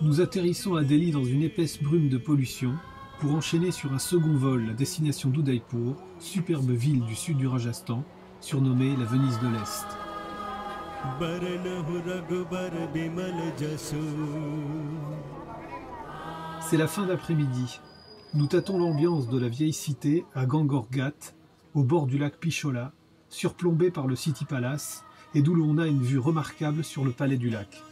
Nous atterrissons à Delhi dans une épaisse brume de pollution pour enchaîner sur un second vol à destination d'Udaipur, superbe ville du sud du Rajasthan, surnommée la Venise de l'Est. C'est la fin d'après-midi. Nous tâtons l'ambiance de la vieille cité à Gangorghat, au bord du lac Pichola, surplombé par le City Palace et d'où l'on a une vue remarquable sur le palais du lac.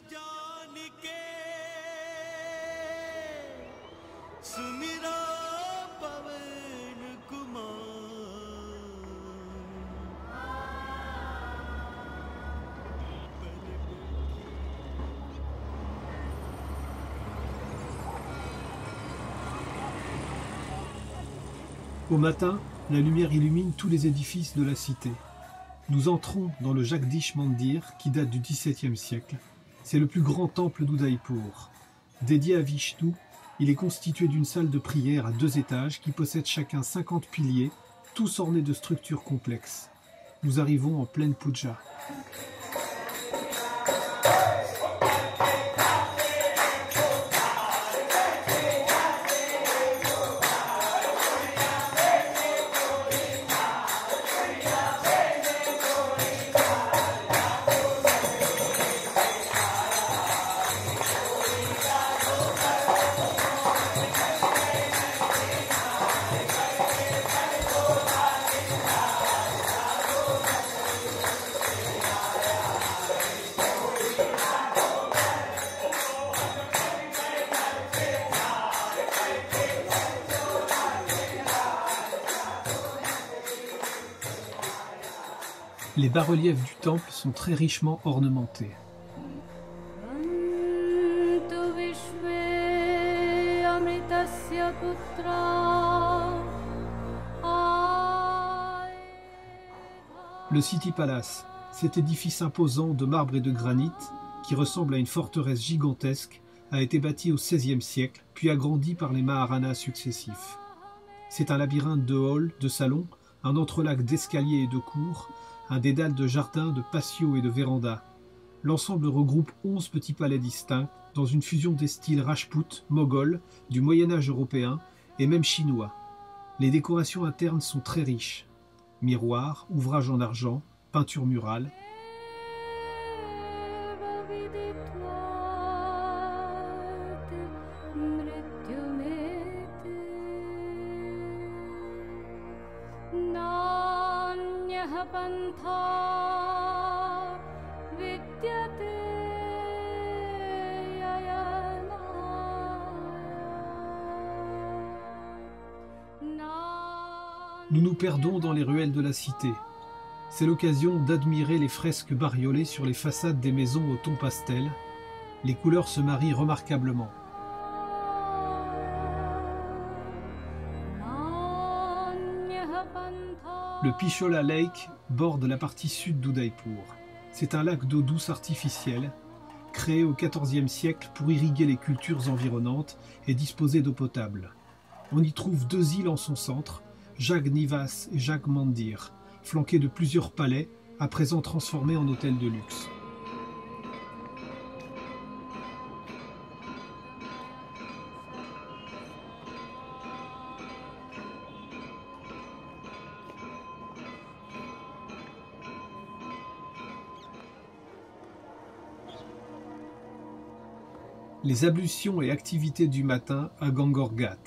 Au matin, la lumière illumine tous les édifices de la cité. Nous entrons dans le Jagdish Mandir qui date du XVIIe siècle. C'est le plus grand temple d'Udaipur. Dédié à Vishnu, il est constitué d'une salle de prière à 2 étages qui possède chacun 50 piliers, tous ornés de structures complexes. Nous arrivons en pleine puja. Les bas-reliefs du temple sont très richement ornementés. Le City Palace, cet édifice imposant de marbre et de granit, qui ressemble à une forteresse gigantesque, a été bâti au XVIe siècle, puis agrandi par les Maharanas successifs. C'est un labyrinthe de halls, de salons, un entrelac d'escaliers et de cours, un dédale de jardins, de patios et de vérandas. L'ensemble regroupe 11 petits palais distincts, dans une fusion des styles Rajput, Moghol, du Moyen-Âge européen et même chinois. Les décorations internes sont très riches. Miroirs, ouvrages en argent, peintures murales. Nous nous perdons dans les ruelles de la cité. C'est l'occasion d'admirer les fresques bariolées sur les façades des maisons au ton pastel. Les couleurs se marient remarquablement. Le Pichola Lake borde la partie sud d'Udaipur. C'est un lac d'eau douce artificielle, créé au XIVe siècle pour irriguer les cultures environnantes et disposer d'eau potable. On y trouve 2 îles en son centre, Jag Nivas et Jag Mandir, flanqués de plusieurs palais, à présent transformés en hôtels de luxe. Les ablutions et activités du matin à Gangorghat.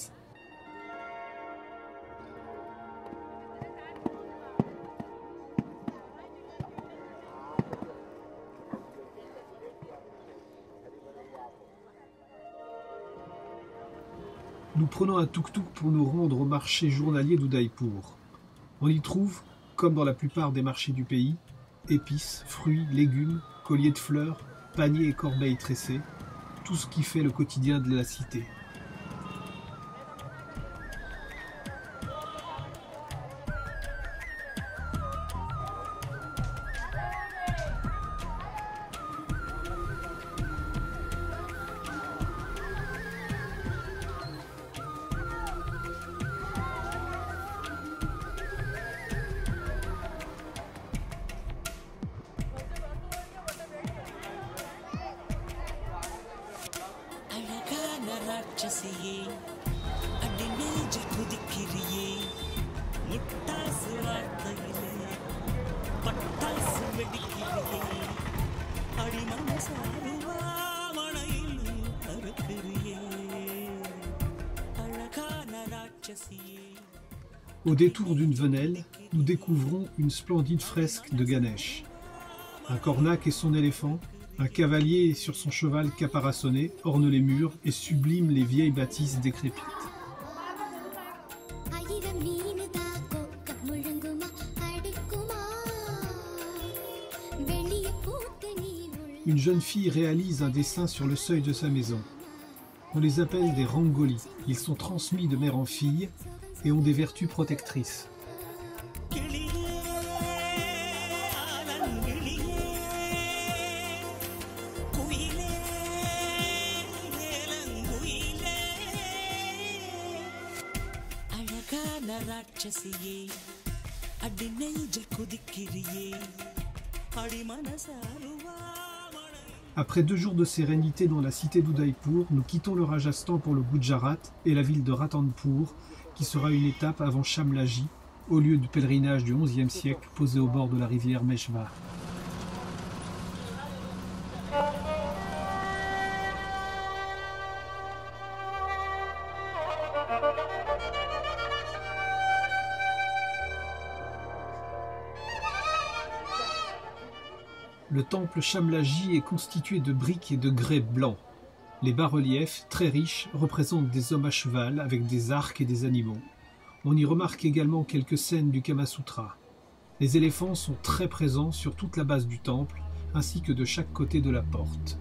Nous prenons un tuk-tuk pour nous rendre au marché journalier d'Udaipur. On y trouve, comme dans la plupart des marchés du pays, épices, fruits, légumes, colliers de fleurs, paniers et corbeilles tressées, tout ce qui fait le quotidien de la cité. Au détour d'une venelle, nous découvrons une splendide fresque de Ganesh. Un cornac et son éléphant, un cavalier sur son cheval caparaçonné ornent les murs et subliment les vieilles bâtisses décrépites. Une jeune fille réalise un dessin sur le seuil de sa maison. On les appelle des rangolis. Ils sont transmis de mère en fille et ont des vertus protectrices. Après 2 jours de sérénité dans la cité d'Udaipur, nous quittons le Rajasthan pour le Gujarat et la ville de Ranthambore, qui sera une étape avant Shamlaji, au lieu du pèlerinage du XIe siècle posé au bord de la rivière Meshva. Le temple Shamlaji est constitué de briques et de grès blancs. Les bas-reliefs, très riches, représentent des hommes à cheval avec des arcs et des animaux. On y remarque également quelques scènes du Kama Sutra. Les éléphants sont très présents sur toute la base du temple, ainsi que de chaque côté de la porte.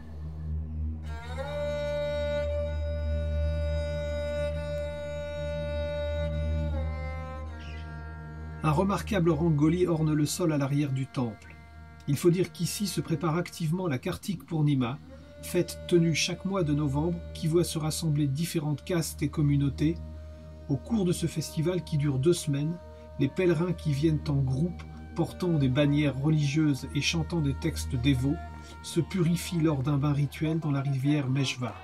Un remarquable rangoli orne le sol à l'arrière du temple. Il faut dire qu'ici se prépare activement la Kartik Purnima, fête tenue chaque mois de novembre qui voit se rassembler différentes castes et communautés. Au cours de ce festival qui dure 2 semaines, les pèlerins qui viennent en groupe, portant des bannières religieuses et chantant des textes dévots, se purifient lors d'un bain rituel dans la rivière Meshva.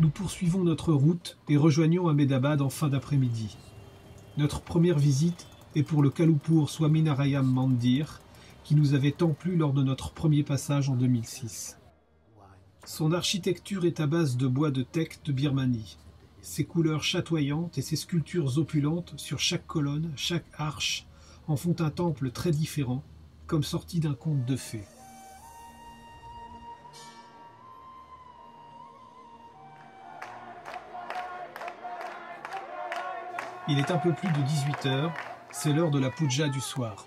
Nous poursuivons notre route et rejoignons Ahmedabad en fin d'après-midi. Notre première visite est pour le Kalupur Swaminarayan Mandir, qui nous avait tant plu lors de notre premier passage en 2006. Son architecture est à base de bois de teck de Birmanie. Ses couleurs chatoyantes et ses sculptures opulentes sur chaque colonne, chaque arche, en font un temple très différent, comme sorti d'un conte de fées. Il est un peu plus de 18 h, c'est l'heure de la puja du soir.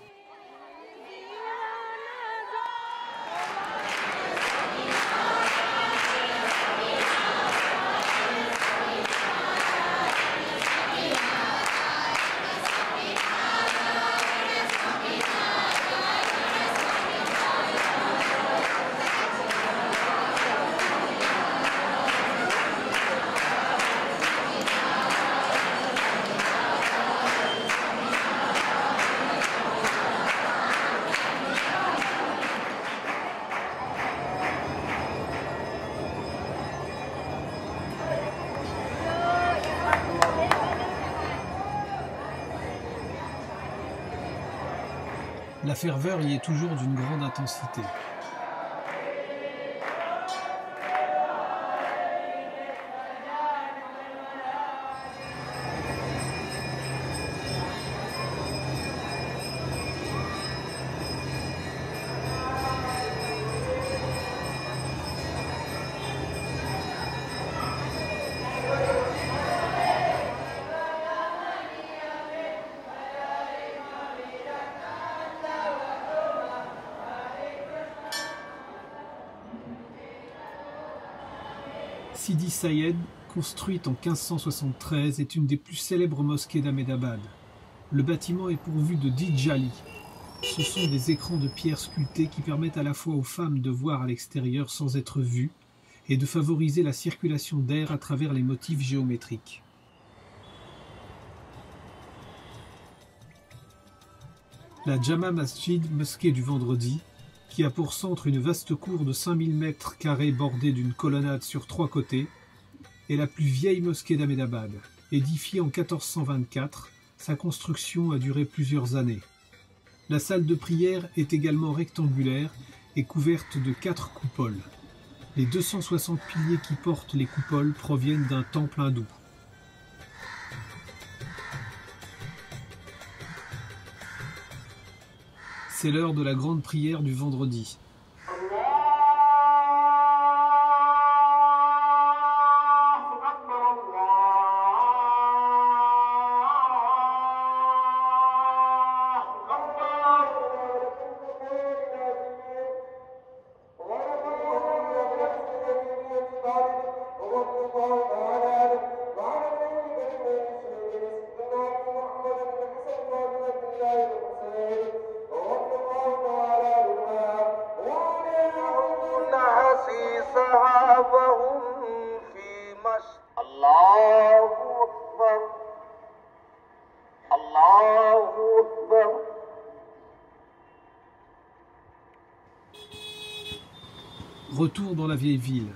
La ferveur y est toujours d'une grande intensité. Sidi Sayed, construite en 1573, est une des plus célèbres mosquées d'Ahmédabad. Le bâtiment est pourvu de 10 djali. Ce sont des écrans de pierre sculptés qui permettent à la fois aux femmes de voir à l'extérieur sans être vues et de favoriser la circulation d'air à travers les motifs géométriques. La Jama Masjid, mosquée du Vendredi, qui a pour centre une vaste cour de 5000 mètres carrés bordée d'une colonnade sur 3 côtés, est la plus vieille mosquée d'Ahmédabad. Édifiée en 1424, sa construction a duré plusieurs années. La salle de prière est également rectangulaire et couverte de 4 coupoles. Les 260 piliers qui portent les coupoles proviennent d'un temple hindou. C'est l'heure de la grande prière du vendredi. Retour dans la vieille ville.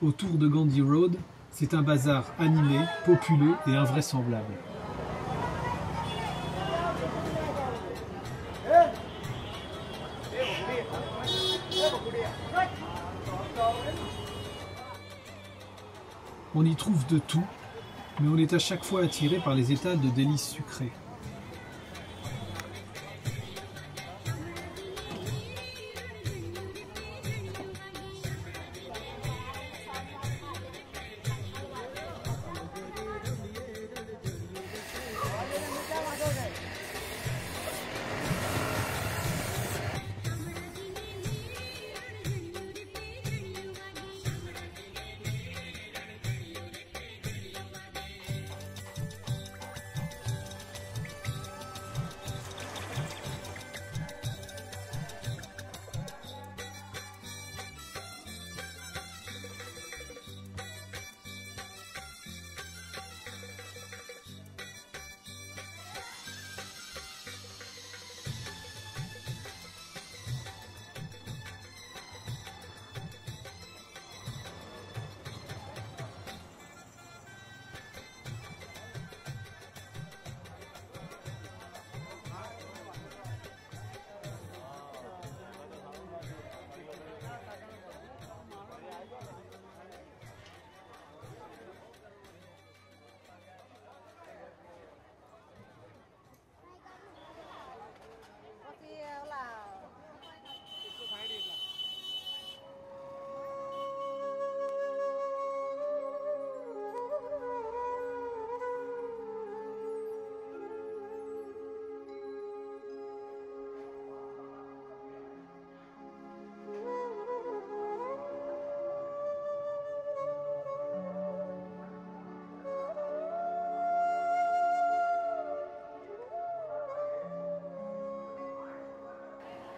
Autour de Gandhi Road, c'est un bazar animé, populeux et invraisemblable. On y trouve de tout, mais on est à chaque fois attiré par les étals de délices sucrées.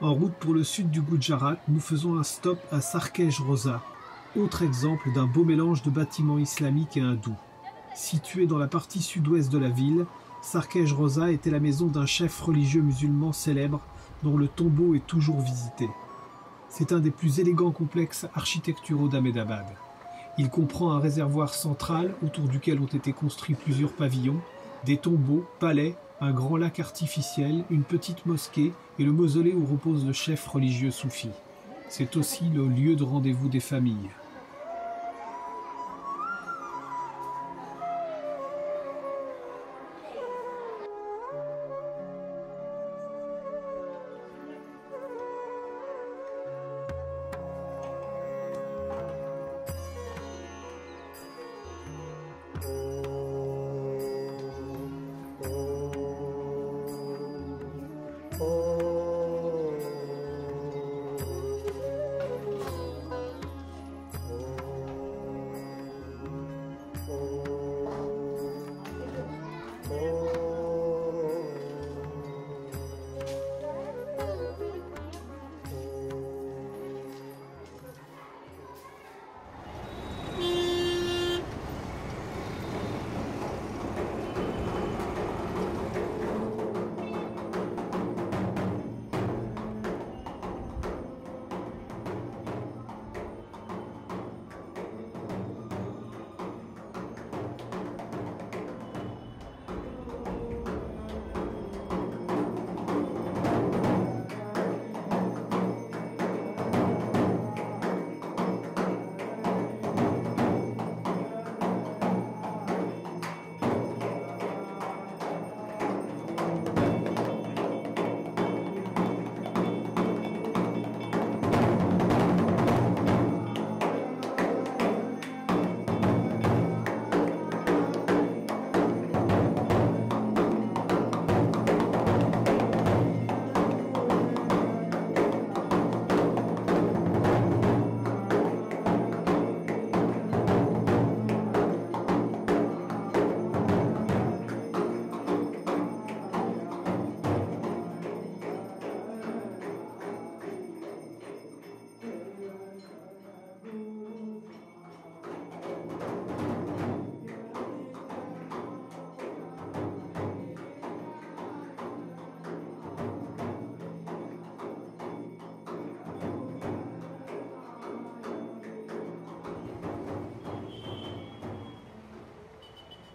En route pour le sud du Gujarat, nous faisons un stop à Sarkej Roza, autre exemple d'un beau mélange de bâtiments islamiques et hindous. Situé dans la partie sud-ouest de la ville, Sarkej Roza était la maison d'un chef religieux musulman célèbre dont le tombeau est toujours visité. C'est un des plus élégants complexes architecturaux d'Ahmédabad. Il comprend un réservoir central autour duquel ont été construits plusieurs pavillons, des tombeaux, palais, un grand lac artificiel, une petite mosquée et le mausolée où repose le chef religieux soufi. C'est aussi le lieu de rendez-vous des familles.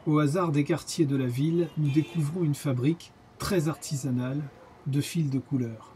Au hasard des quartiers de la ville, nous découvrons une fabrique très artisanale de fils de couleur.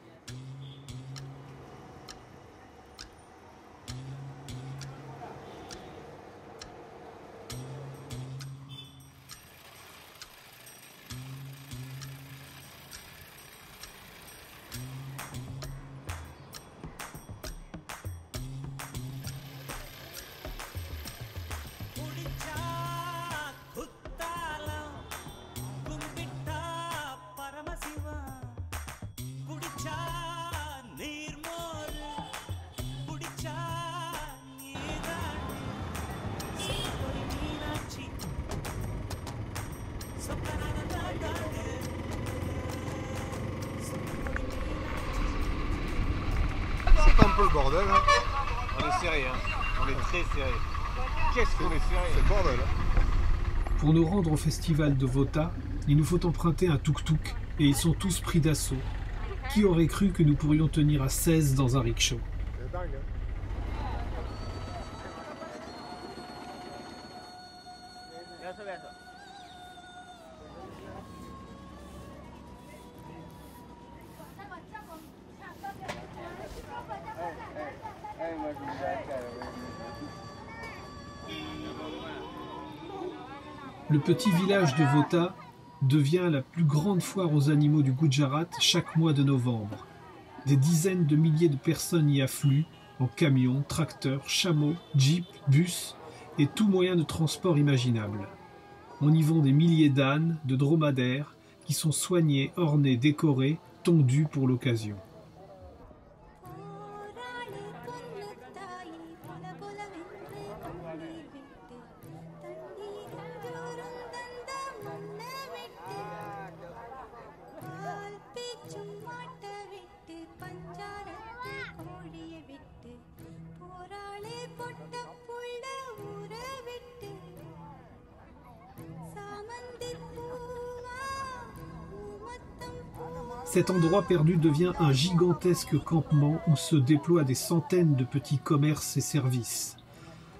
C'est un peu le bordel, hein. On est serré, hein. On est très serré. Qu'est-ce qu'on est serré? C'est le bordel, hein. Pour nous rendre au festival de Vota, il nous faut emprunter un tuk-tuk et ils sont tous pris d'assaut. Qui aurait cru que nous pourrions tenir à 16 dans un rickshaw? C'est dingue, hein. Le petit village de Vota devient la plus grande foire aux animaux du Gujarat chaque mois de novembre. Des dizaines de milliers de personnes y affluent, en camions, tracteurs, chameaux, jeeps, bus et tout moyen de transport imaginable. On y vend des milliers d'ânes, de dromadaires, qui sont soignés, ornés, décorés, tondus pour l'occasion. Cet endroit perdu devient un gigantesque campement où se déploient des centaines de petits commerces et services.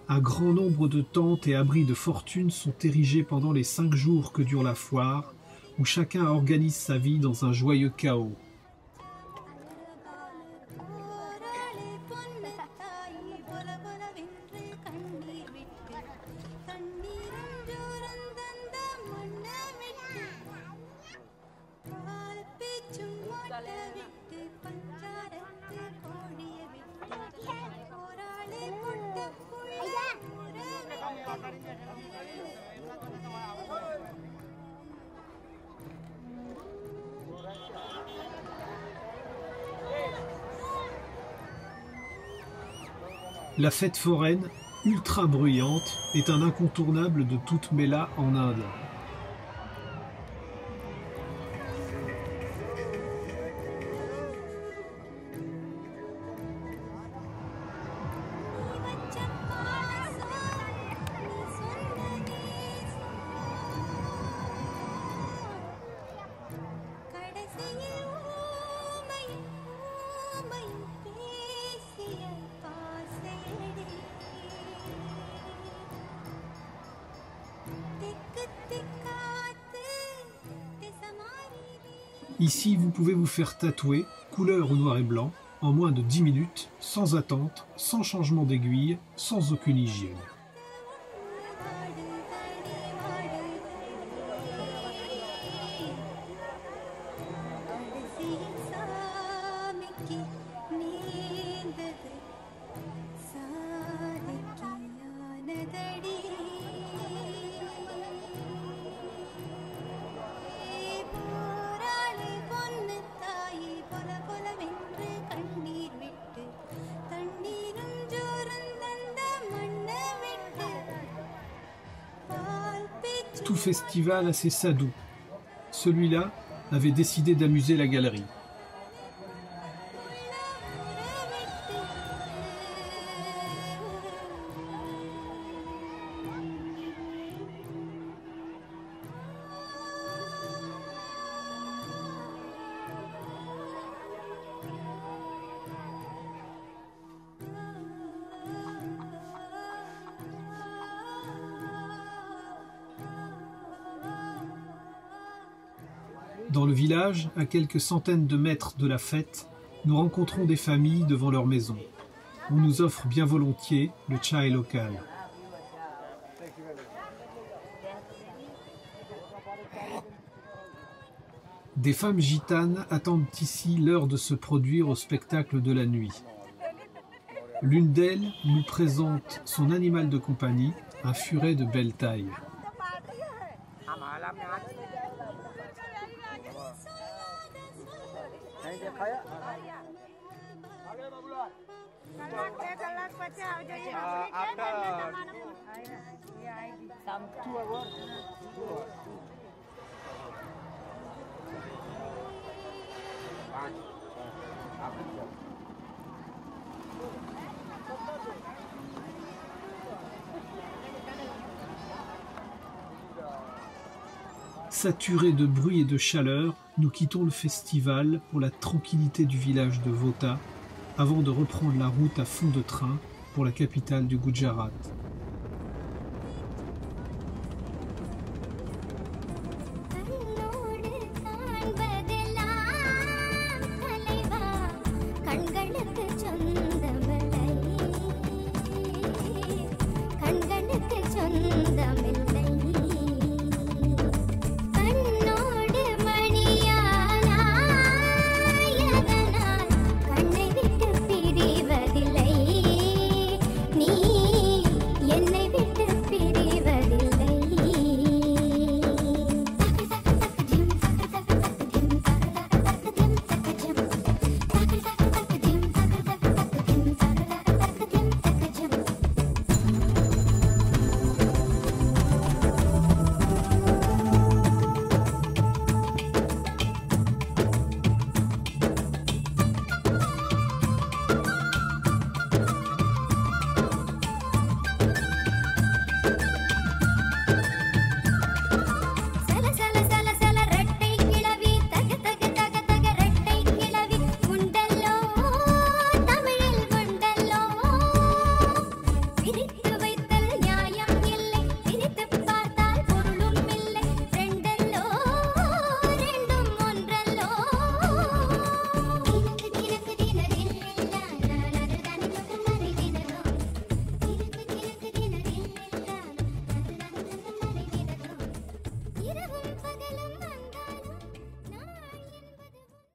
Un grand nombre de tentes et abris de fortune sont érigés pendant les 5 jours que dure la foire, où chacun organise sa vie dans un joyeux chaos. La fête foraine, ultra bruyante, est un incontournable de toute Mela en Inde. Ici, vous pouvez vous faire tatouer, couleur ou noir et blanc, en moins de 10 minutes, sans attente, sans changement d'aiguille, sans aucune hygiène. Tout festival a ses sadhus. Celui-là avait décidé d'amuser la galerie. Dans le village, à quelques centaines de mètres de la fête, nous rencontrons des familles devant leur maison. On nous offre bien volontiers le chai local. Des femmes gitanes attendent ici l'heure de se produire au spectacle de la nuit. L'une d'elles nous présente son animal de compagnie, un furet de belle taille. Saturés de bruit et de chaleur, nous quittons le festival pour la tranquillité du village de Vota, avant de reprendre la route à fond de train pour la capitale du Gujarat.